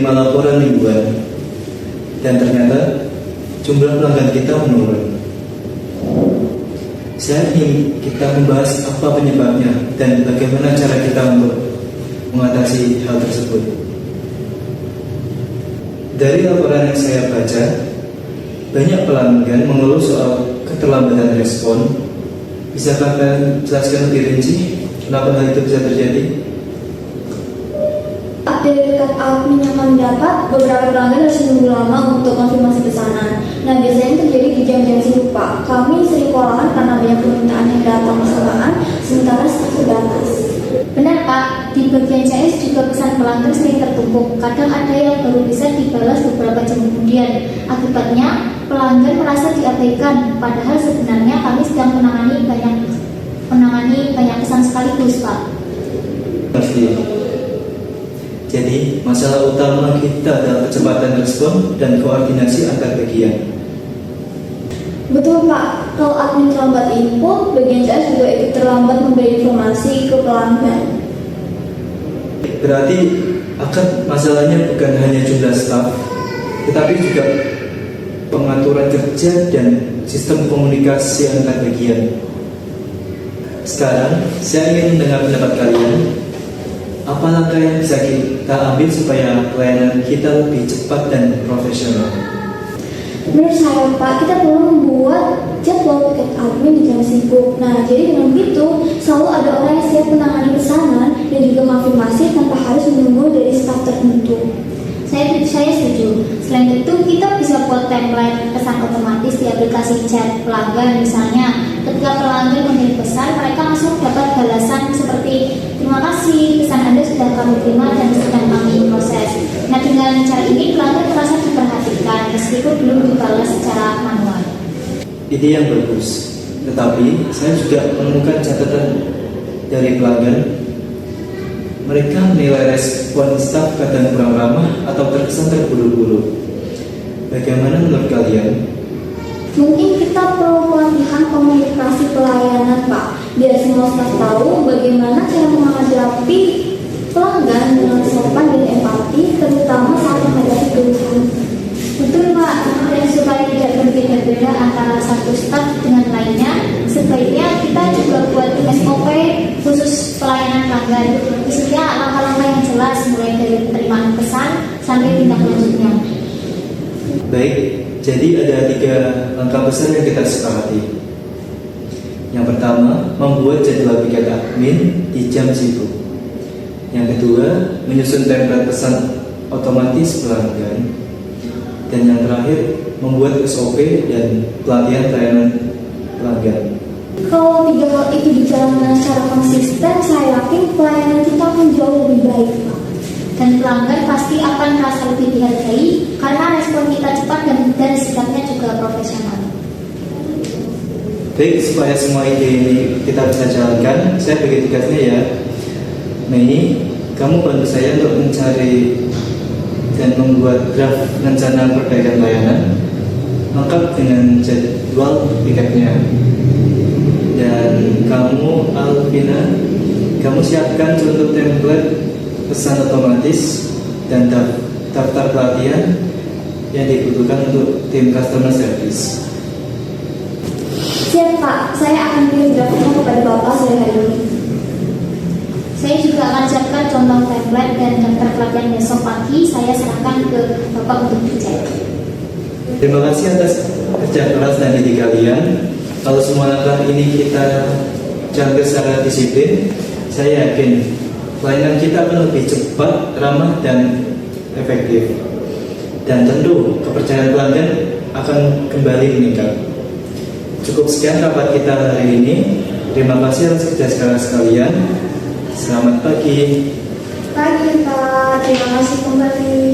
menerima laporan mingguan, dan ternyata jumlah pelanggan kita menurun. Saya ingin kita membahas apa penyebabnya dan bagaimana cara kita untuk mengatasi hal tersebut. Dari laporan yang saya baca, banyak pelanggan mengeluh soal keterlambatan respon. Bisakah kalian jelaskan lebih rinci kenapa hal itu bisa terjadi? Dari dekat admin yang kami dapat, beberapa pelanggan harus menunggu lama untuk konfirmasi pesanan. Nah, biasanya terjadi di jam-jam sibuk, Pak. Kami sering kewalahan karena banyak permintaan yang datang bersamaan, sementara stok terbatas. Benar, Pak. Di bagian CS juga pesan pelanggan sering tertumpuk. Kadang ada yang baru bisa dibalas beberapa jam kemudian. Akibatnya, pelanggan merasa diabaikan, padahal sebenarnya kami sedang menangani banyak pesan sekaligus, Pak. Pasti. Jadi, masalah utama kita adalah kecepatan respon dan koordinasi antar bagian. Betul, Pak. Kalau admin terlambat input, bagian CS juga ikut terlambat memberi informasi ke pelanggan. Berarti masalahnya bukan hanya jumlah staf, tetapi juga pengaturan kerja dan sistem komunikasi antar bagian. Sekarang, saya ingin mendengar pendapat kalian. Apa langkah yang bisa kita ambil supaya pelayanan kita lebih cepat dan profesional? Menurut saya, Pak, kita perlu membuat jadwal tiket admin di jam sibuk. Nah, jadi dengan begitu, selalu ada orang yang siap menangani pesanan dan juga konfirmasi tanpa harus menunggu dari staf tertentu. Saya setuju. Selain itu, kita bisa buat template pesan otomatis di aplikasi chat pelanggan. Misalnya, ketika pelanggan mengirim pesan, mereka langsung dapat balasan seperti terima kasih, pesan Anda sudah kami terima dan sedang kami proses. Nah, dengan cara ini pelanggan merasa diperhatikan meskipun belum dibalas secara manual. Ide yang bagus, tetapi saya juga menemukan catatan dari pelanggan. Mereka menilai respon staf kadang kurang ramah atau terkesan terburu-buru. Bagaimana menurut kalian? Mungkin kita perlu pelatihan komunikasi pelayanan, Pak, biar semua staf tahu bagaimana cara menghadapi pelanggan dengan sopan dan empati, terutama saat menghadapi keluhan. Betul, Pak. Dan supaya tidak berbeda-beda antara satu staf dengan lainnya, sebaiknya kita juga buat SOP khusus pelayanan pelanggan. Isinya langkah-langkah yang jelas, mulai dari penerimaan pesan sampai tindak lanjutnya. Baik, jadi ada 3 langkah besar yang kita sepakati. Yang pertama, membuat jadwal piket admin di jam sibuk. Yang kedua, menyusun template pesan otomatis pelanggan. Dan yang terakhir, membuat SOP dan pelatihan pelayanan pelanggan. Kalau 3 hal itu dijalankan secara konsisten, saya yakin pelayanan kita akan jauh lebih baik, Pak. Dan pelanggan pasti akan merasa lebih dihargai karena respon kita cepat dan sikapnya juga profesional. Baik, supaya semua ide ini kita bisa jalankan, saya bagi tugasnya ya. Mei, kamu bantu saya untuk mencari dan membuat draft rencana perbaikan layanan lengkap dengan jadwal piketnya. Dan kamu, Alvina, kamu siapkan contoh template pesan otomatis dan daftar pelatihan yang dibutuhkan untuk tim customer service. Siap, Pak. Saya akan kirim draftnya kepada Bapak sore hari ini. Saya juga akan siapkan contoh template dan daftar pelatihan besok pagi. Saya serahkan ke Bapak untuk dicek. Terima kasih atas kerja keras dan didik kalian. Kalau semua langkah ini kita jalankan secara disiplin, saya yakin pelayanan kita akan lebih cepat, ramah, dan efektif. Dan tentu kepercayaan pelanggan akan kembali meningkat. Cukup sekian rapat kita hari ini. Terima kasih atas kerja keras kalian. Selamat pagi. Pagi, Pak. Terima kasih kembali.